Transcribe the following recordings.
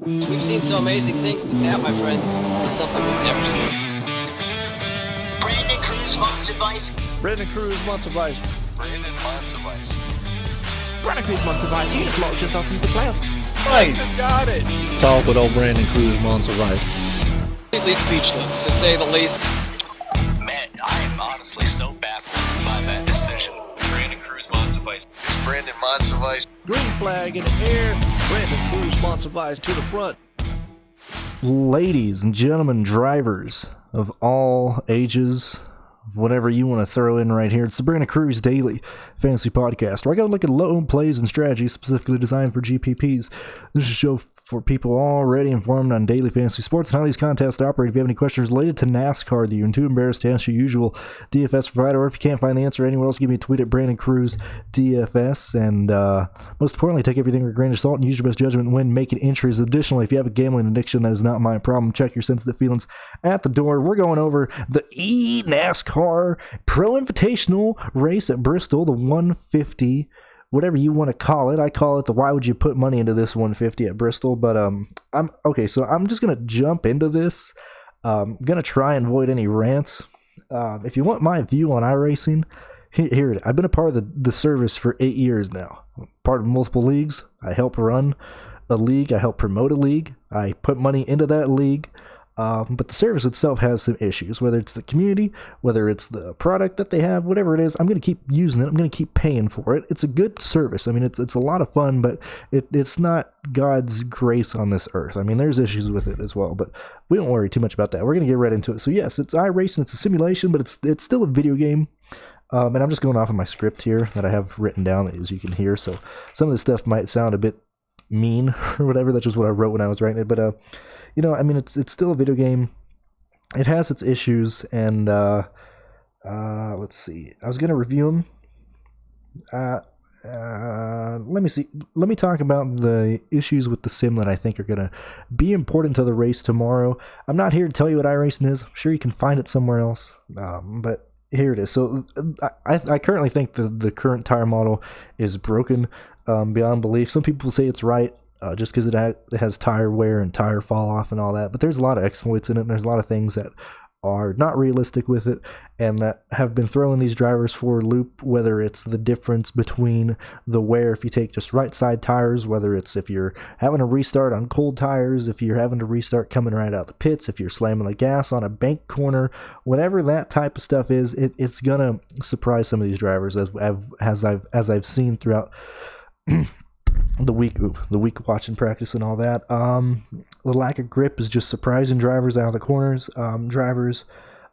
We've seen some amazing things, but that, my friends, is something we've never seen. Brandon Cruz wants advice. Brandon Cruz wants advice. Brandon wants advice. Brandon Cruz wants advice. You just locked yourself into the playoffs. Nice. Got it. Talk with old Brandon Cruz wants advice. Completely speechless, to say the least. Man, I am honestly so baffled by that decision. Brandon Cruz wants advice. It's Brandon wants advice. Green flag in the air. Brandon Cruz wants advice to the front. Ladies and gentlemen, drivers of all ages, whatever you want to throw in right here, it's the Brandon Cruz Daily Fantasy Podcast, where I go look at low-owned plays and strategies specifically designed for GPPs. This is a show for people already informed on daily fantasy sports and how these contests operate. If you have any questions related to NASCAR that you're too embarrassed to ask your usual DFS provider, or if you can't find the answer anywhere else, give me a tweet at BrandonCruzDFS, and most importantly, take everything with a grain of salt and use your best judgment when making entries. Additionally, if you have a gambling addiction, that is not my problem. Check your sensitive feelings at the door. We're going over the NASCAR Pro Invitational race at Bristol, the 150, whatever you want to call it. I call it the why would you put money into this 150 at Bristol, but I'm just gonna jump into this. Gonna try and avoid any rants. If you want my view on iRacing, here it is. I've been a part of the service for 8 years now. Part of multiple leagues. I help run a league. I help promote a league. I put money into that league. But the service itself has some issues, whether it's the community, whether it's the product that they have, whatever it is. I'm going to keep using it. I'm going to keep paying for it. It's a good service. I mean, it's a lot of fun, but it's not God's grace on this earth. I mean, there's issues with it as well, but we don't worry too much about that. We're going to get right into it. So yes, it's iRacing. It's a simulation, but it's still a video game. And I'm just going off of my script here that I have written down, as you can hear. So some of this stuff might sound a bit mean or whatever. That's just what I wrote when I was writing it. But I mean, it's still a video game. It has its issues, and let's see. I was gonna review them. Let me see. Let me talk about the issues with the sim that I think are gonna be important to the race tomorrow. I'm not here to tell you what iRacing is. I'm sure you can find it somewhere else. But here it is. So I currently think the current tire model is broken beyond belief. Some people say it's right. Just because it has tire wear and tire fall off and all that. But there's a lot of exploits in it, and there's a lot of things that are not realistic with it and that have been throwing these drivers for a loop, whether it's the difference between the wear if you take just right side tires, whether it's if you're having to restart on cold tires, if you're having to restart coming right out of the pits, if you're slamming the gas on a bank corner, whatever that type of stuff is, it's going to surprise some of these drivers as I've seen throughout the week watching practice and all that. The lack of grip is just surprising drivers out of the corners. Drivers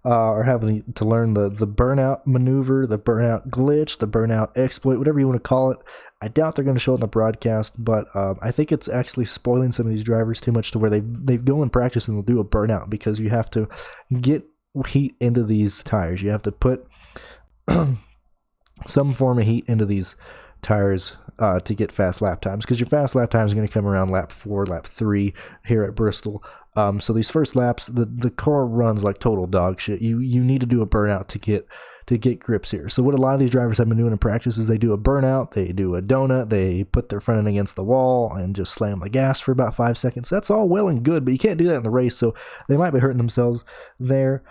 are having to learn the burnout maneuver, the burnout glitch, the burnout exploit, whatever you want to call it. I doubt they're going to show it in the broadcast, but I think it's actually spoiling some of these drivers too much to where they go in practice and they'll do a burnout because you have to get heat into these tires. You have to put some form of heat into these tires to get fast lap times, because your fast lap times are going to come around lap 4, lap 3 here at Bristol. So these first laps, the car runs like total dog shit. You need to do a burnout to get grips here. So what a lot of these drivers have been doing in practice is they do a burnout, they do a donut, they put their front end against the wall and just slam the gas for about 5 seconds. That's all well and good, but you can't do that in the race, so they might be hurting themselves there.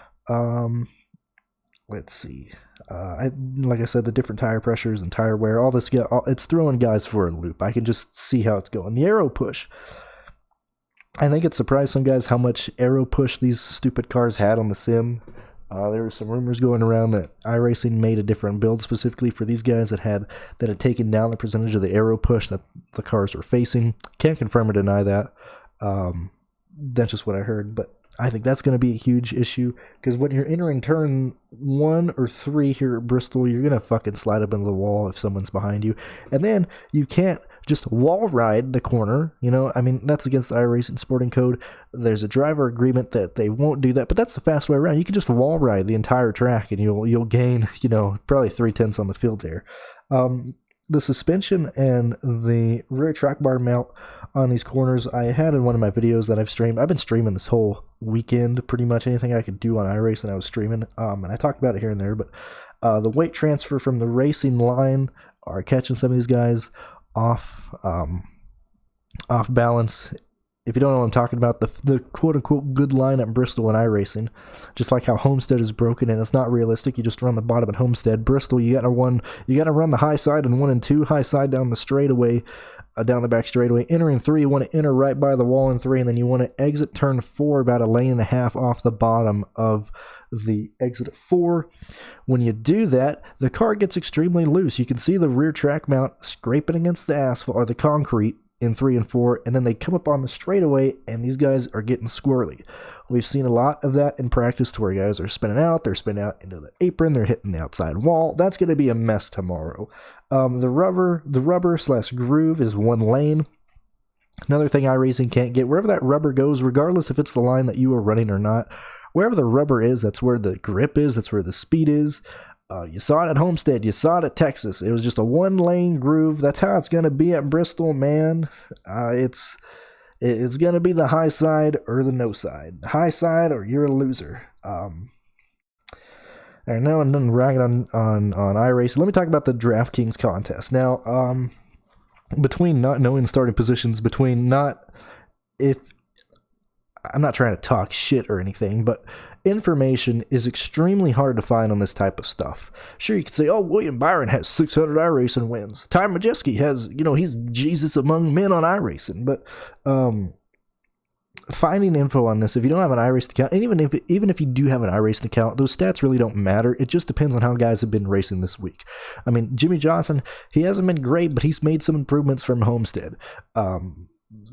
Let's see. Like I said, the different tire pressures and tire wear, all this, it's throwing guys for a loop. I can just see how it's going. The aero push. I think it surprised some guys how much aero push these stupid cars had on the sim. There were some rumors going around that iRacing made a different build specifically for these guys that had taken down the percentage of the aero push that the cars were facing. Can't confirm or deny that. That's just what I heard, but I think that's going to be a huge issue, because when you're entering turn 1 or 3 here at Bristol, you're going to fucking slide up into the wall if someone's behind you. And then you can't just wall ride the corner, I mean, that's against the iRacing sporting code. There's a driver agreement that they won't do that, but that's the fast way around. You can just wall ride the entire track and you'll gain, probably 3/10 on the field there. The suspension and the rear track bar mount on these corners, I had in one of my videos that I've streamed. I've been streaming this whole weekend, pretty much anything I could do on iRacing I was streaming, and I talked about it here and there, but the weight transfer from the racing line are catching some of these guys off balance if you don't know what I'm talking about, the quote-unquote good line at Bristol and iRacing, just like how Homestead is broken and it's not realistic, you just run the bottom at Homestead. Bristol, you gotta run the high side in 1 and 2, high side down the straightaway, down the back straightaway. Entering 3, you want to enter right by the wall in 3, and then you want to exit turn 4 about 1.5 lanes off the bottom of the exit at 4. When you do that, the car gets extremely loose. You can see the rear track mount scraping against the asphalt or the concrete in 3 and 4, and then they come up on the straightaway, and these guys are getting squirrely. We've seen a lot of that in practice to where guys are spinning out, they're spinning out into the apron, they're hitting the outside wall. That's going to be a mess tomorrow. The rubber/groove is 1 lane. Another thing iRacing can't get, wherever that rubber goes, regardless if it's the line that you are running or not, wherever the rubber is, that's where the grip is, that's where the speed is. You saw it at Homestead, you saw it at Texas. It was just a 1 lane groove. That's how it's going to be at Bristol, man. It's going to be the high side or the no side. High side or you're a loser. And now I'm done ragging on iRacing. Let me talk about the DraftKings contest. Now, between not knowing starting positions, I'm not trying to talk shit or anything, but information is extremely hard to find on this type of stuff. Sure, you could say, oh, William Byron has 600 iRacing wins. Ty Majeski has, he's Jesus among men on iRacing. But finding info on this, if you don't have an iRacing account, and even if you do have an iRacing account, those stats really don't matter. It just depends on how guys have been racing this week. I mean, Jimmy Johnson, he hasn't been great, but he's made some improvements from Homestead.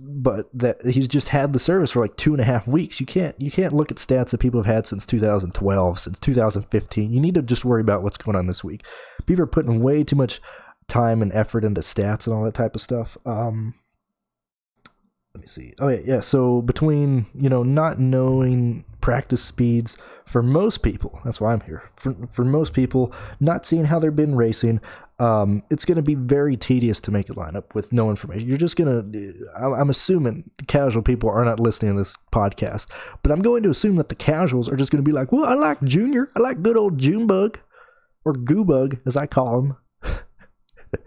But that he's just had the service for like 2.5 weeks. You can't look at stats that people have had since 2012, since 2015. You need to just worry about what's going on this week. People are putting way too much time and effort into stats and all that type of stuff. Let me see. Oh yeah. So between not knowing practice speeds for most people, that's why I'm here. For most people, not seeing how they've been racing, it's going to be very tedious to make a lineup with no information. You're just going to, I'm assuming casual people are not listening to this podcast, but I'm going to assume that the casuals are just going to be like, well, I like Junior. I like good old Junebug, or Goobug, as I call him.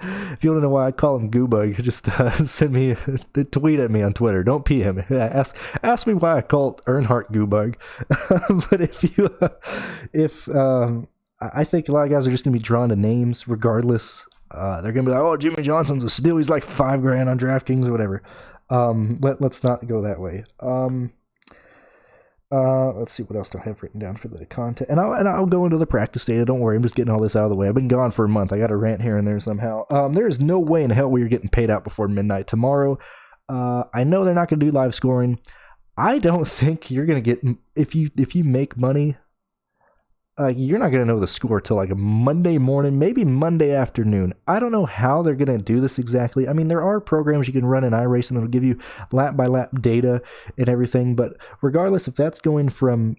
If you want to know why I call him Goobug, just send me a tweet at me on Twitter. Don't PM. Ask me why I call Earnhardt Goobug. But I think a lot of guys are just going to be drawn to names regardless. They're going to be like, oh, Jimmy Johnson's a steal. He's like $5,000 on DraftKings or whatever. Let's not go that way. Let's see what else do I have written down for the content. And I'll go into the practice data. Don't worry, I'm just getting all this out of the way. I've been gone for a month. I got a rant here and there somehow. There is no way in hell we are getting paid out before midnight tomorrow. I know they're not going to do live scoring. I don't think you're going to get, if you make money, you're not going to know the score till like a Monday morning, maybe Monday afternoon. I don't know how they're going to do this exactly. I mean, there are programs you can run in iRacing that'll give you lap by lap data and everything, but regardless if that's going from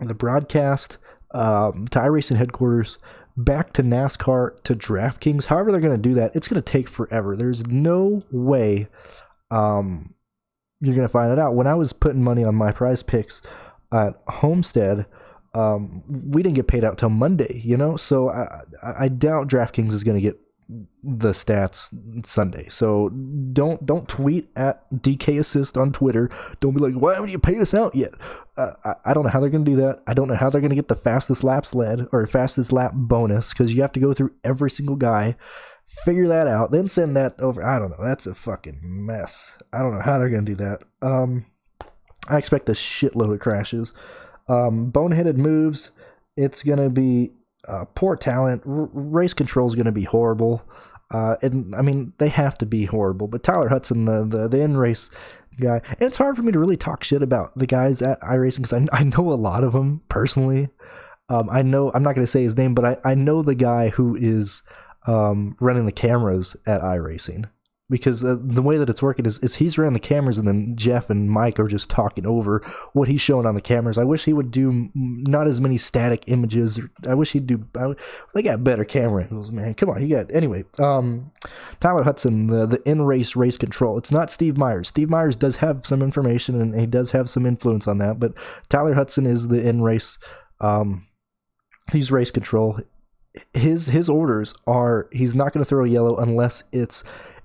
the broadcast to iRacing headquarters back to NASCAR to DraftKings, however they're going to do that, it's going to take forever. There's no way you're going to find it out. When I was putting money on my prize picks at Homestead, we didn't get paid out till Monday, so I doubt DraftKings is going to get the stats Sunday. So don't tweet at DK Assist on Twitter. Don't be like, why haven't you paid us out yet? I don't know how they're going to do that. I don't know how they're going to get the fastest laps led or fastest lap bonus, because you have to go through every single guy, figure that out, then send that over. I don't know. That's a fucking mess. I don't know how they're going to do that. I expect a shitload of crashes. Boneheaded moves, it's going to be poor talent. Race control is going to be horrible. And I mean, they have to be horrible. But Tyler Hudson, the in-race guy, and it's hard for me to really talk shit about the guys at iRacing because I know a lot of them personally. I know, I'm not going to say his name, but I know the guy who is running the cameras at iRacing. Because the way that it's working is he's running the cameras and then Jeff and Mike are just talking over what he's showing on the cameras. I wish he would do not as many static images. I wish he'd do... They got better camera angles, man. Come on, Anyway, Tyler Hudson, the in-race race control. It's not Steve Myers. Steve Myers does have some information and he does have some influence on that, but Tyler Hudson is the in-race... he's race control. His orders are he's not going to throw a yellow unless it's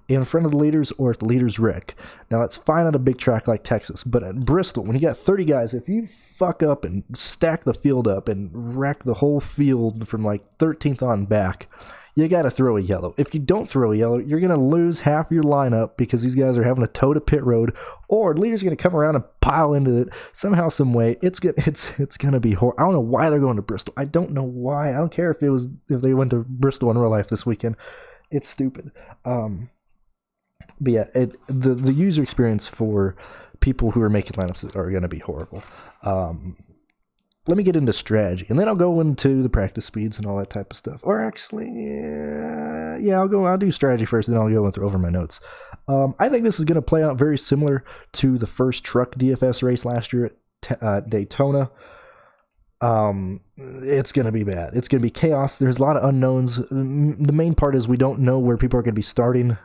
in front of the leaders or if the leaders wreck. Now, that's fine on a big track like Texas, but at Bristol, when you got 30 guys, if you fuck up and stack the field up and wreck the whole field from like 13th on back, you got to throw a yellow. If you don't throw a yellow, you're going to lose half your lineup because these guys are having to tow to pit road, or the leader's going to come around and pile into it somehow, some way. It's going to be horrible. I don't know why they're going to Bristol. I don't know why. I don't care if they went to Bristol in real life this weekend. It's stupid. But yeah, the user experience for people who are making lineups are going to be horrible. Let me get into strategy, and then I'll go into the practice speeds and all that type of stuff. Or actually, I'll do strategy first, and then I'll go over my notes. I think this is going to play out very similar to the first truck DFS race last year at Daytona. It's going to be bad. It's going to be chaos. There's a lot of unknowns. The main part is we don't know where people are going to be starting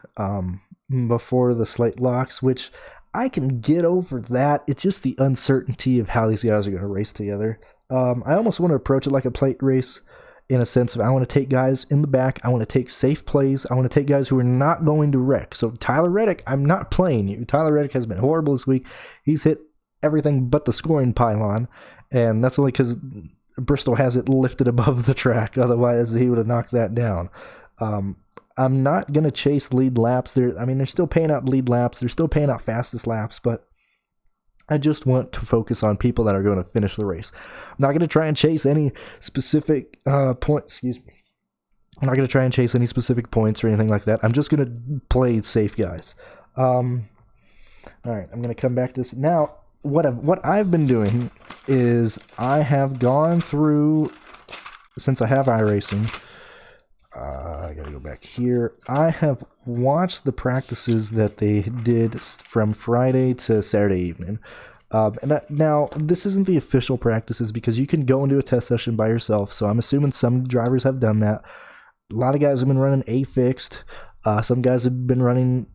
before the slate locks, which I can get over that. It's just the uncertainty of how these guys are going to race together. I almost want to approach it like a plate race in a sense of I want to take guys in the back. I want to take safe plays. I want to take guys who are not going to wreck. So Tyler Reddick, I'm not playing you. Tyler Reddick has been horrible this week. He's hit everything but the scoring pylon, and that's only because Bristol has it lifted above the track. Otherwise, he would have knocked that down. I'm not going to chase lead laps. They're still paying out lead laps. They're still paying out fastest laps, but I just want to focus on people that are going to finish the race. I'm not going to try and chase any specific points. I'm not going to try and chase any specific points or anything like that. I'm just going to play safe guys. All right, I'm going to come back to this. Now, what I've been doing is I have gone through, since I have iRacing, I gotta go back here. I have watched the practices that they did from Friday to Saturday evening. Now, this isn't the official practices because you can go and do a test session by yourself, so I'm assuming some drivers have done that. A lot of guys have been running A-fixed. Some guys have been running,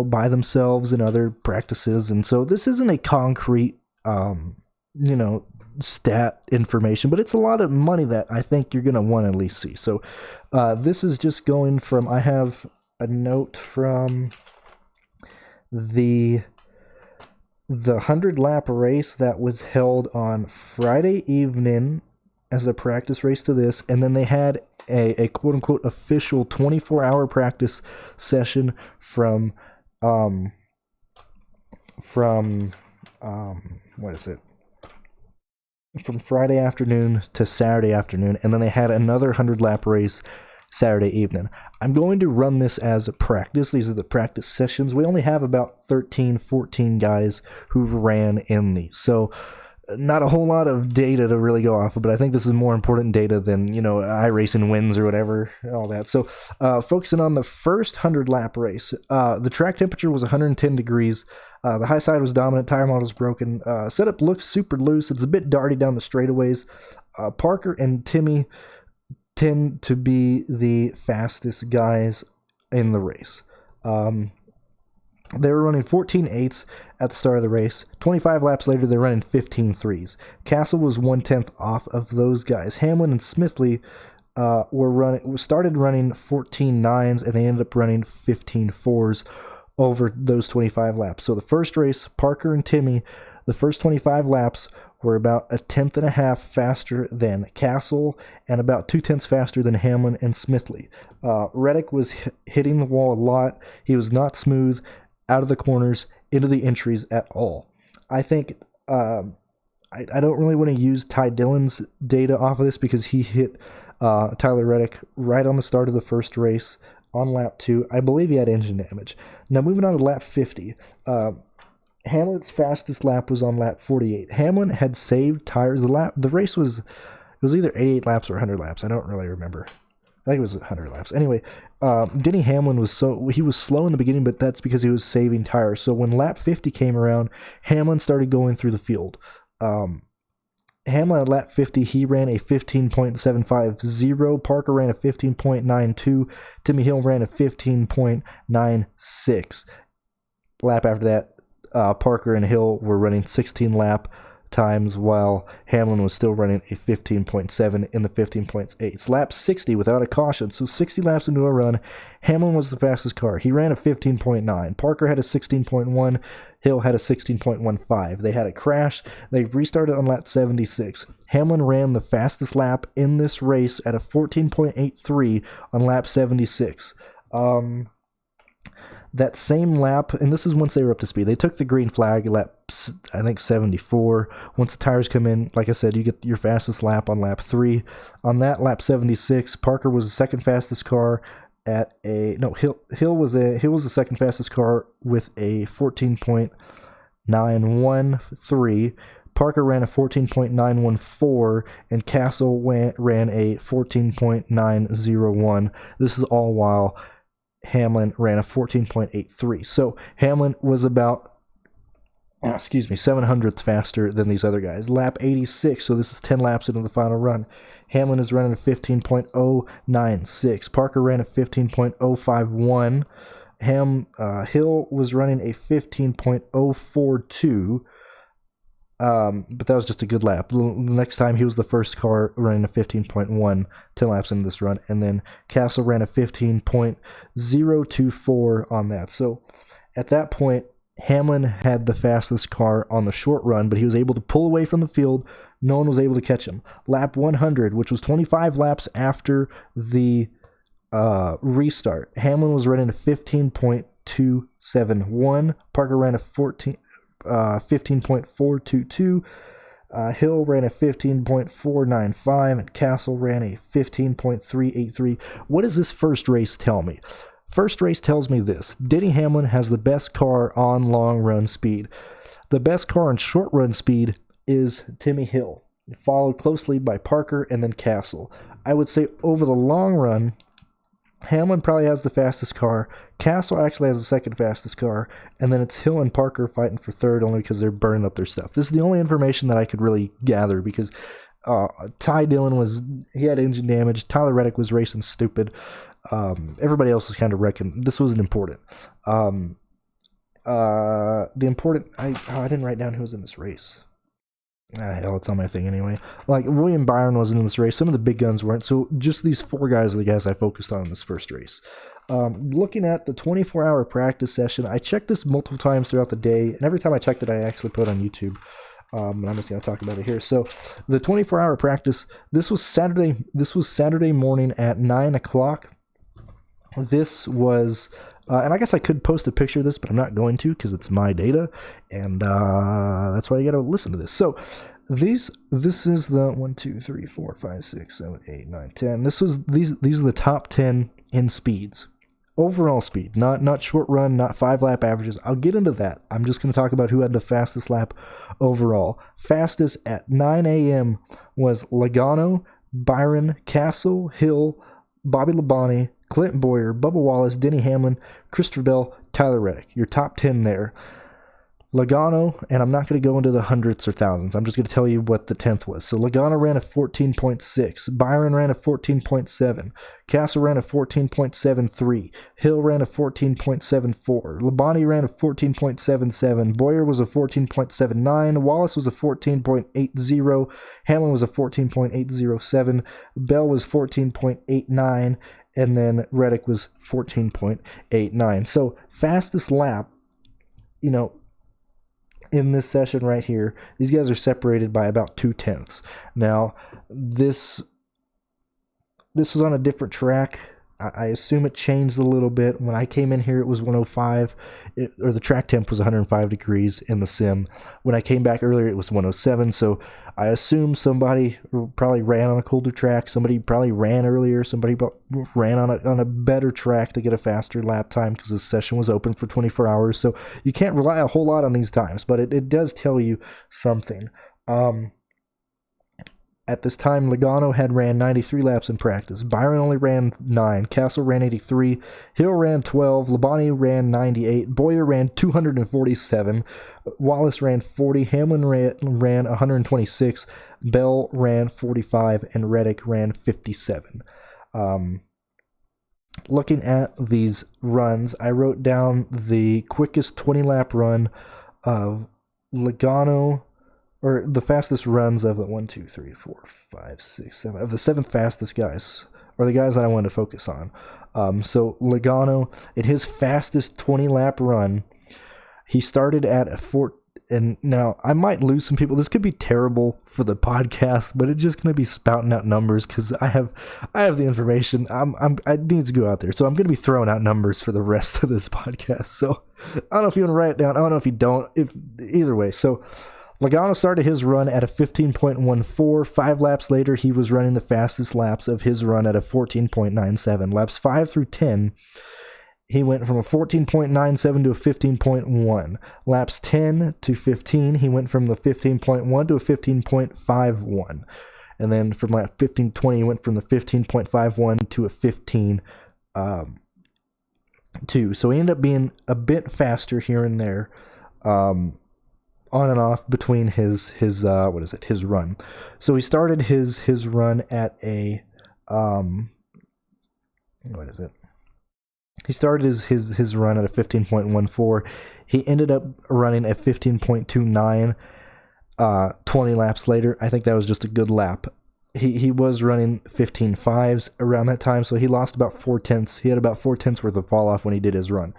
by themselves in other practices, and so this isn't a concrete, stat information, but it's a lot of money that I think you're going to want to at least see. So this is just going from, I have a note from the 100-lap race that was held on Friday evening as a practice race to this, and then they had a quote-unquote official 24-hour practice session from Friday afternoon to Saturday afternoon, and then they had another 100-lap race Saturday evening. I'm going to run this as a practice. These are the practice sessions. We only have about 13, 14 guys who ran in these, so not a whole lot of data to really go off of, but I think this is more important data than, iRacing wins or whatever, all that. So focusing on the first 100-lap race, the track temperature was 110 degrees. The high side was dominant. Tire model was broken. Setup looks super loose. It's a bit darty down the straightaways. Parker and Timmy tend to be the fastest guys in the race. They were running 14.8s at the start of the race. 25 laps later, they're running 15.3s. Castle was 1/10 off of those guys. Hamlin and Smithley started running 14.9s, and they ended up running 15.4s over those 25 laps. So the first race, Parker and Timmy, the first 25 laps were about 1/10.5 faster than Castle and about 2/10 faster than Hamlin and Smithley. Reddick was hitting the wall a lot. He was not smooth out of the corners into the entries at all. I think I don't really want to use Ty Dillon's data off of this because he hit Tyler Reddick right on the start of the first race on lap 2. I believe he had engine damage. Now moving on to lap 50. Hamlin's fastest lap was on lap 48. Hamlin had saved tires. The race was either 88 laps or 100 laps. I don't really remember. I think it was 100 laps. Anyway, Denny Hamlin was slow in the beginning, but that's because he was saving tires. So when lap 50 came around, Hamlin started going through the field. Hamlin at lap 50, he ran a 15.750. Parker ran a 15.92. Timmy Hill ran a 15.96. Lap after that, Parker and Hill were running 16 lap times while Hamlin was still running a 15.7 in the 15.8. Lap 60 without a caution, so 60 laps into a run, Hamlin was the fastest car. He ran a 15.9. Parker had a 16.1. Hill had a 16.15. They had a crash. They restarted on lap 76. Hamlin ran the fastest lap in this race at a 14.83 on lap 76. That same lap, and this is once they were up to speed, they took the green flag at lap, I think, 74. Once the tires come in, like I said, you get your fastest lap on lap 3. On that lap 76, Parker was the second fastest car at a, no, Hill was the second fastest car with a 14.913. Parker ran a 14.914, and Castle ran a 14.901. This is all while Hamlin ran a 14.83. So Hamlin was about 700ths faster than these other guys. Lap 86, so this is 10 laps into the final run. Hamlin is running a 15.096. Parker ran a 15.051. Hill was running a 15.042. But that was just a good lap. The next time he was the first car running a 15.1, 10 laps into this run, and then Castle ran a 15.024 on that. So at that point, Hamlin had the fastest car on the short run, but he was able to pull away from the field. No one was able to catch him. Lap 100, which was 25 laps after the restart, Hamlin was running a 15.271. Parker ran a 15.422. Hill ran a 15.495, and Castle ran a 15.383. What does this first race tell me? First race tells me this: Denny Hamlin has the best car on long run speed. The best car on short run speed is Timmy Hill, followed closely by Parker and then Castle. I would say over the long run, Hamlin probably has the fastest car. Castle actually has the second fastest car. And then it's Hill and Parker fighting for third only because they're burning up their stuff. This is the only information that I could really gather because Ty Dillon he had engine damage. Tyler Reddick was racing stupid. Everybody else was kind of wrecking. This wasn't important. I didn't write down who was in this race. Hell, it's on my thing anyway. Like, William Byron wasn't in this race. Some of the big guns weren't. So just these four guys are the guys I focused on in this first race. Looking at the 24-hour practice session, I checked this multiple times throughout the day, and every time I checked it, I actually put it on YouTube. And I'm just going to talk about it here. So the 24-hour practice, this was Saturday morning at 9 o'clock. This was... and I guess I could post a picture of this, but I'm not going to because it's my data, and that's why you got to listen to this. So this is the 1, 2, 3, 4, 5, 6, 7, 8, 9, 10. These are the top 10 in speeds. Overall speed, not short run, not 5-lap averages. I'll get into that. I'm just going to talk about who had the fastest lap overall. Fastest at 9 a.m. was Logano, Byron, Castle, Hill, Bobby Labonte, Clint Boyer, Bubba Wallace, Denny Hamlin, Christopher Bell, Tyler Reddick. Your top 10 there. Logano, and I'm not going to go into the hundreds or thousands. I'm just going to tell you what the 10th was. So Logano ran a 14.6. Byron ran a 14.7. Castle ran a 14.73. Hill ran a 14.74. Labonte ran a 14.77. Boyer was a 14.79. Wallace was a 14.80. Hamlin was a 14.807. Bell was 14.89. And then Reddick was 14.89. So fastest lap, in this session right here, these guys are separated by about 2/10. Now, this was on a different track. I assume it changed a little bit. When I came in here, it was 105, or the track temp was 105 degrees in the sim. When I came back earlier, it was 107, so I assume somebody probably ran on a colder track, somebody probably ran earlier, somebody ran on a better track to get a faster lap time because this session was open for 24 hours, so you can't rely a whole lot on these times, but it does tell you something. At this time, Logano had ran 93 laps in practice. Byron only ran 9. Castle ran 83. Hill ran 12. Labonte ran 98. Boyer ran 247. Wallace ran 40. Hamlin ran 126. Bell ran 45. And Reddick ran 57. Looking at these runs, I wrote down the quickest 20-lap run of Logano, or the fastest runs of the 1, 2, 3, 4, 5, 6, 7 of the 7th fastest guys, or the guys that I wanted to focus on. So Logano, in his fastest 20-lap run, he started at a 4. And now I might lose some people. This could be terrible for the podcast, but it's just going to be spouting out numbers because I have the information. I need to go out there, so I'm going to be throwing out numbers for the rest of this podcast. So I don't know if you want to write it down. I don't know if you don't. Either way, so Logano started his run at a 15.14. 5 laps later, he was running the fastest laps of his run at a 14.97. Laps 5 through 10. He went from a 14.97 to a 15.1. Laps 10 to 15, he went from the 15.1 to a 15.51. And then from lap 15 to 20, he went from the 15.51 to a 15.2. So he ended up being a bit faster here and there, on and off between his run. So he started his run at a He started his run at a 15.14. He ended up running a 15.29 20 laps later. I think that was just a good lap. He was running 15.5s around that time, so he lost about 4/10. He had about 4/10 worth of fall off when he did his run.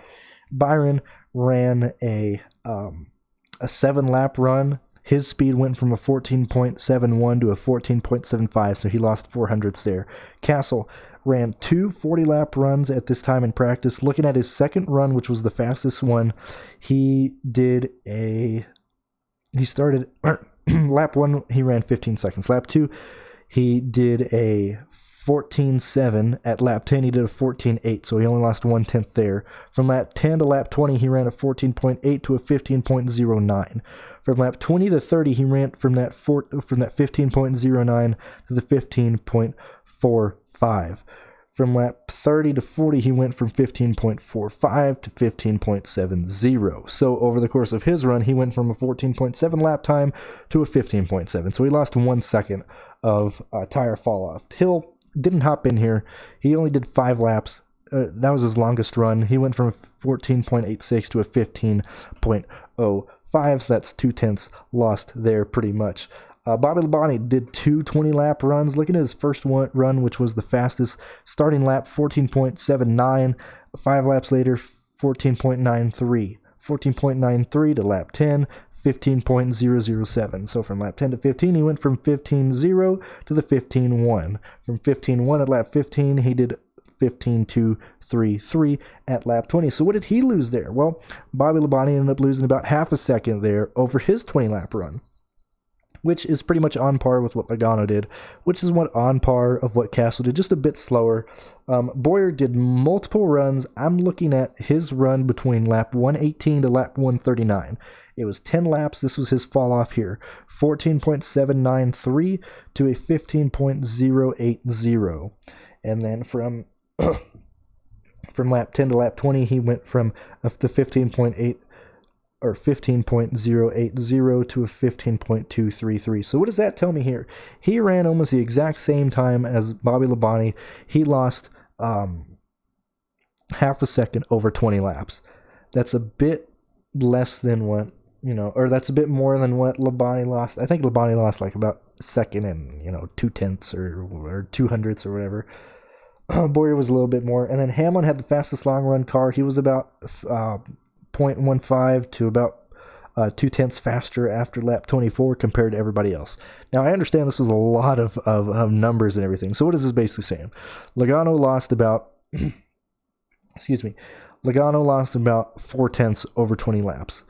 Byron ran a 7-lap run. His speed went from a 14.71 to a 14.75, so he lost 400ths there. Castle ran 2 40-lap runs at this time in practice. Looking at his second run, which was the fastest one, he started lap 1, he ran 15 seconds. Lap 2, he did a 14.7. At lap 10, he did a 14.8, so he only lost 1/10 there. From lap 10 to lap 20, he ran a 14.8 to a 15.09. From lap 20 to 30, he ran from that 15.09 to the 15.45. From lap 30 to 40, he went from 15.45 to 15.70. So over the course of his run, he went from a 14.7 lap time to a 15.7. So he lost 1 second of tire fall off. Hill didn't hop in here. He only did 5 laps. That was his longest run. He went from 14.86 to a 15.05. So that's 2/10 lost there pretty much. Bobby Labonte did 2 20-lap runs. Look at his first run, which was the fastest. Starting lap 14.79. 5 laps later, 14.93. 14.93 to lap 10, 15.007. So from lap 10 to 15, he went from 15.0 to the 15.1. From 15.1 at lap 15, he did 15.233 at lap 20. So what did he lose there? Well, Bobby Labonte ended up losing about half a second there over his 20-lap run, which is pretty much on par with what Logano did, which is on par of what Castle did, just a bit slower. Boyer did multiple runs. I'm looking at his run between lap 118 to lap 139. It was 10 laps. This was his fall off here. 14.793 to a 15.080. And then from lap 10 to lap 20, he went from the 15.8 or 15.080 to a 15.233. So what does that tell me here? He ran almost the exact same time as Bobby Labonte. He lost half a second over 20 laps. That's a bit less than what, or that's a bit more than what Labonte lost. I think Labonte lost like about second and, 2/10 or 200ths or whatever. Boyer was a little bit more. And then Hamlin had the fastest long run car. He was about 0.15 to about 2/10 faster after lap 24 compared to everybody else. Now, I understand this was a lot of numbers and everything. So what is this basically saying? Logano lost about, Logano lost about 4/10 over 20 laps.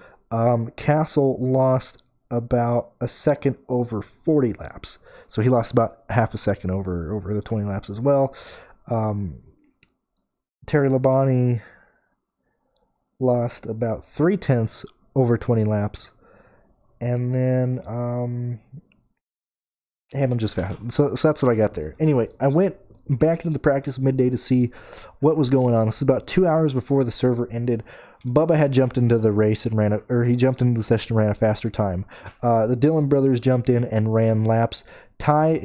Castle lost about a second over 40 laps. So he lost about half a second over the 20 laps as well. Terry Labonte lost about 3/10 over 20 laps, and then Hamlin just fast. So that's what I got there. Anyway, I went back into the practice midday to see what was going on. This is about 2 hours before the server ended. Bubba had jumped into the race and he jumped into the session and ran a faster time. The Dillon brothers jumped in and ran laps. Ty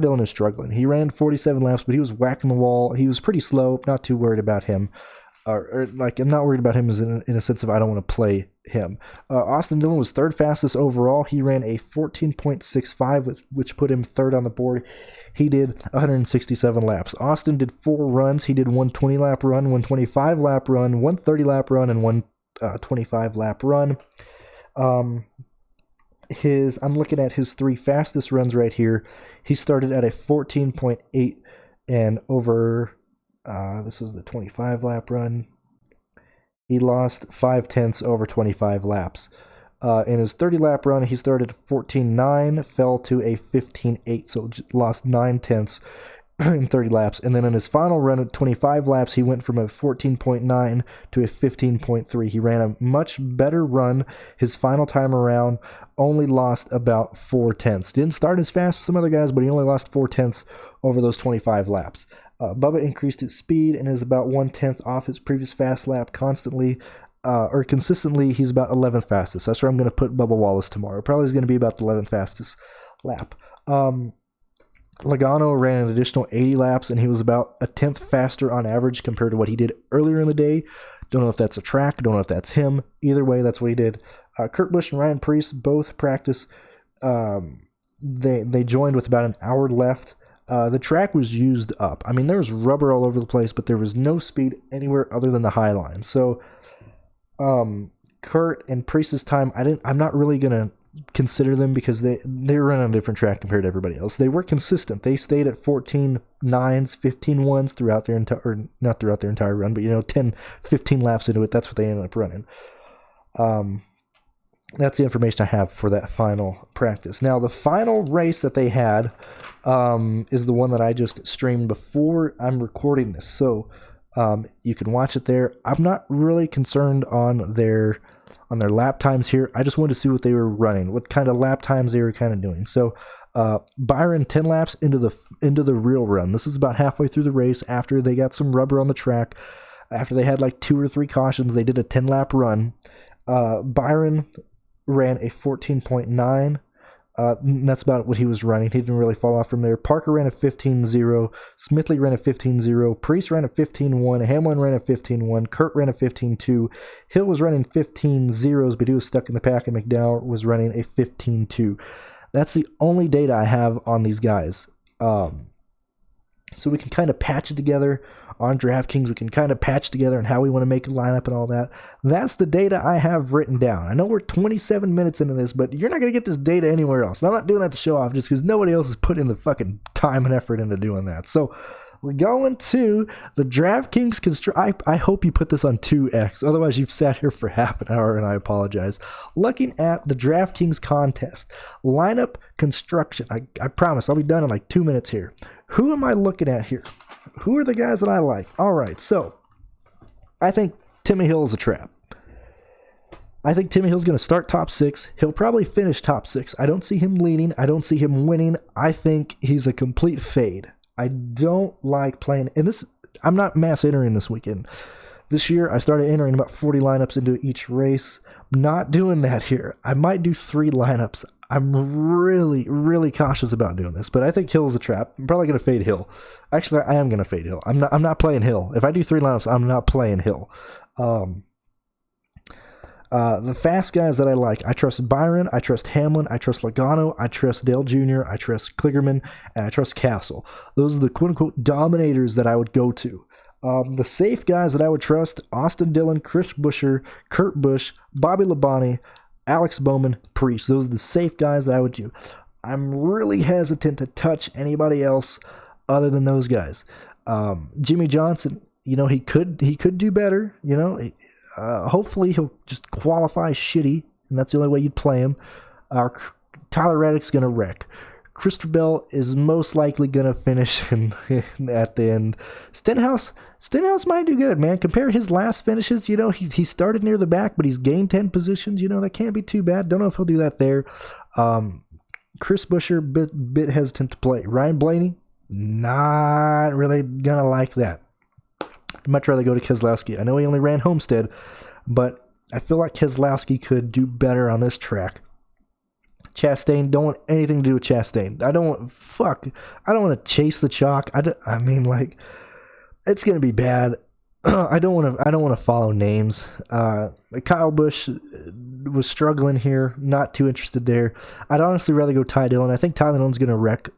Dillon is struggling. He ran 47 laps, but he was whacking the wall. He was pretty slow. Not too worried about him. or like I'm not worried about him as in a sense of I don't want to play him. Austin Dillon was third fastest overall. He ran a 14.65, which put him third on the board. He did 167 laps. Austin did 4 runs. He did one 20-lap run, one 25-lap run, one 30-lap run, and one 25-lap run. I'm looking at his 3 fastest runs right here. He started at a 14.8 and over. This was the 25-lap run. He lost 5/10 over 25 laps. In his 30-lap run, he started at 14.9, fell to a 15.8, so lost 9/10 in 30 laps. And then in his final run at 25 laps, he went from a 14.9 to a 15.3. He ran a much better run. His final time around only lost about 4/10. Didn't start as fast as some other guys, but he only lost 4/10 over those 25 laps. Bubba increased his speed and is about 1/10 off his previous fast lap consistently. He's about 11th fastest. That's where I'm going to put Bubba Wallace tomorrow. Probably is going to be about the 11th fastest lap. Logano ran an additional 80 laps, and he was about a 10th faster on average compared to what he did earlier in the day. Don't know if that's a track. Don't know if that's him. Either way, that's what he did. Kurt Busch and Ryan Preece both practiced. They joined with about an hour left. The track was used up. I mean, there was rubber all over the place, but there was no speed anywhere other than the high line. So, Kurt and Preece's time, I'm not really gonna consider them because they run on a different track compared to everybody else. They were consistent. They stayed at 14.9s, 15.1s throughout their entire, or not throughout their entire run, but 10, 15 laps into it. That's what they ended up running. That's the information I have for that final practice. Now, the final race that they had is the one that I just streamed before I'm recording this. So you can watch it there. I'm not really concerned on their lap times here. I just wanted to see what they were running, what kind of lap times they were kind of doing. So Byron 10 laps into the real run. This is about halfway through the race after they got some rubber on the track. After they had like 2 or 3 cautions, they did a 10-lap run. Byron ran a 14.9. That's about what he was running. He didn't really fall off from there. Parker ran a 15.0. Smithley ran a 15.0. Preece ran a 15.1. Hamlin ran a 15.1. Kurt ran a 15.2. Hill was running 15.0s, but he was stuck in the pack, and McDowell was running a 15.2. That's the only data I have on these guys. So we can kind of patch it together on DraftKings. We can kind of patch together on how we want to make a lineup and all that. That's the data I have written down. I know we're 27 minutes into this, but you're not going to get this data anywhere else. And I'm not doing that to show off just because nobody else is putting the fucking time and effort into doing that. So we're going to the DraftKings I hope you put this on 2x. Otherwise, you've sat here for half an hour, and I apologize. Looking at the DraftKings contest, lineup construction. I promise I'll be done in like 2 minutes here. Who am I looking at here? Who are the guys that I like? All right, so I think Timmy Hill is a trap. I think Timmy Hill's going to start top 6. He'll probably finish top 6. I don't see him leading. I don't see him winning. I think he's a complete fade. I don't like playing, and I'm not mass entering this weekend. This year, I started entering about 40 lineups into each race. I'm not doing that here. I might do 3 lineups. I'm really, really cautious about doing this, but I think Hill's a trap. I'm probably going to fade Hill. Actually, I am going to fade Hill. I'm not playing Hill. If I do 3 lineups, I'm not playing Hill. The fast guys that I like, I trust Byron, I trust Hamlin, I trust Logano, I trust Dale Jr., I trust Kligerman, and I trust Castle. Those are the quote-unquote dominators that I would go to. The safe guys that I would trust, Austin Dillon, Chris Buescher, Kurt Busch, Bobby Labonte, Alex Bowman, Preece. Those are the safe guys that I would do. I'm really hesitant to touch anybody else other than those guys. Jimmy Johnson, he could do better, hopefully he'll just qualify shitty, and that's the only way you'd play him. Tyler Reddick's going to wreck. Christopher Bell is most likely going to finish at the end. Stenhouse might do good, man. Compare his last finishes. He started near the back, but he's gained 10 positions. That can't be too bad. Don't know if he'll do that there. Chris Buescher, bit hesitant to play. Ryan Blaney, not really going to like that. I'd much rather go to Keselowski. I know he only ran Homestead, but I feel like Keselowski could do better on this track. Chastain, don't want anything to do with Chastain. I don't want to chase the chalk. It's going to be bad. I don't want to follow names. Kyle Busch was struggling here, not too interested there. I'd honestly rather go Ty Dillon. I think Ty Dillon's going to wreck.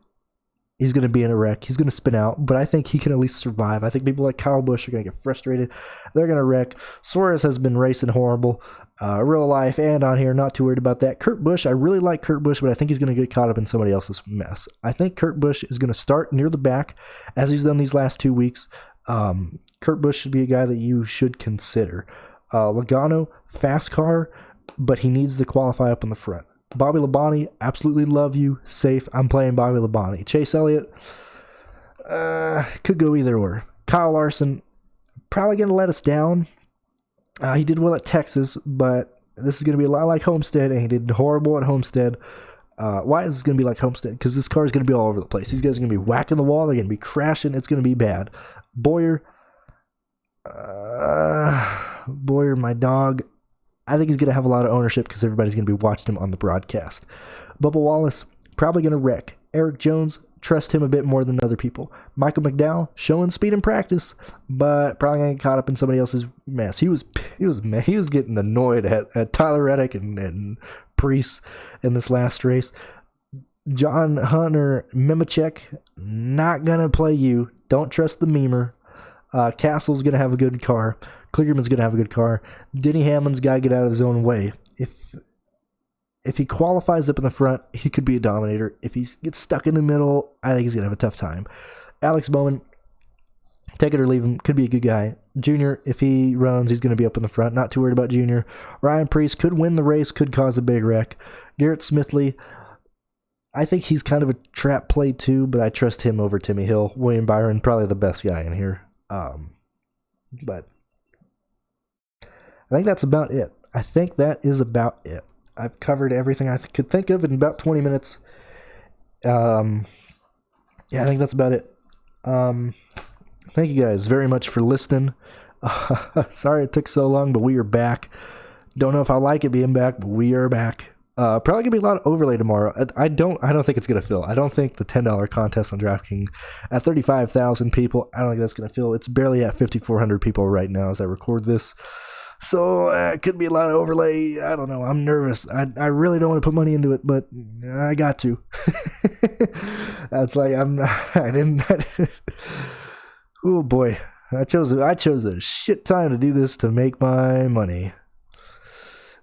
He's going to be in a wreck. He's going to spin out, but I think he can at least survive. I think people like Kyle Busch are going to get frustrated. They're going to wreck. Suarez has been racing horrible, real life and on here. Not too worried about that. Kurt Busch, I really like Kurt Busch, but I think he's going to get caught up in somebody else's mess. I think Kurt Busch is going to start near the back, as he's done these last 2 weeks. Kurt Busch should be a guy that you should consider. Logano, fast car, but he needs to qualify up in the front. Bobby Labonte, absolutely love you. Safe. I'm playing Bobby Labonte. Chase Elliott, could go either or. Kyle Larson, probably going to let us down. He did well at Texas, but this is going to be a lot like Homestead, and he did horrible at Homestead. Why is this going to be like Homestead? Because this car is going to be all over the place. These guys are going to be whacking the wall. They're going to be crashing. It's going to be bad. Boyer, my dog. I think he's going to have a lot of ownership because everybody's going to be watching him on the broadcast. Bubba Wallace, probably going to wreck. Eric Jones, trust him a bit more than other people. Michael McDowell, showing speed in practice, but probably going to get caught up in somebody else's mess. He was getting annoyed at Tyler Reddick and Priest in this last race. John Hunter Memachek, not going to play you. Don't trust the memer. Castle's going to have a good car. Kligerman's going to have a good car. Denny Hamlin's got to get out of his own way. If he qualifies up in the front, he could be a dominator. If he gets stuck in the middle, I think he's going to have a tough time. Alex Bowman, take it or leave him, could be a good guy. Junior, if he runs, he's going to be up in the front. Not too worried about Junior. Ryan Preece could win the race, could cause a big wreck. Garrett Smithley, I think he's kind of a trap play too, but I trust him over Timmy Hill. William Byron, probably the best guy in here. But I think that's about it. I've covered everything I could think of in about 20 minutes. I think that's about it. Thank you guys very much for listening. Sorry it took so long, but we are back. Don't know if I like it being back, but we are back. Probably gonna be a lot of overlay tomorrow. I don't think it's gonna fill. I don't think the $10 contest on DraftKings at 35,000 people. I don't think that's gonna fill. It's barely at 5,400 people right now as I record this. So it could be a lot of overlay. I don't know. I'm nervous. I really don't want to put money into it, but I got to. That's like I didn't. Oh boy, I chose a shit time to do this to make my money.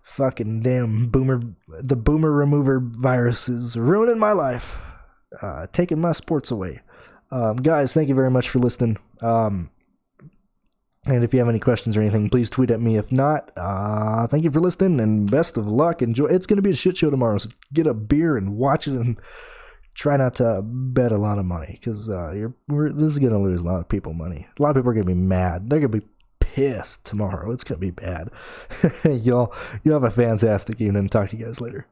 Fucking damn the boomer remover virus is ruining my life, taking my sports away. Guys, thank you very much for listening. And if you have any questions or anything, please tweet at me. If not, thank you for listening and best of luck. Enjoy. It's going to be a shit show tomorrow, so get a beer and watch it and try not to bet a lot of money because this is going to lose a lot of people money. A lot of people are going to be mad. They're going to be pissed tomorrow. It's going to be bad. Y'all have a fantastic evening. Talk to you guys later.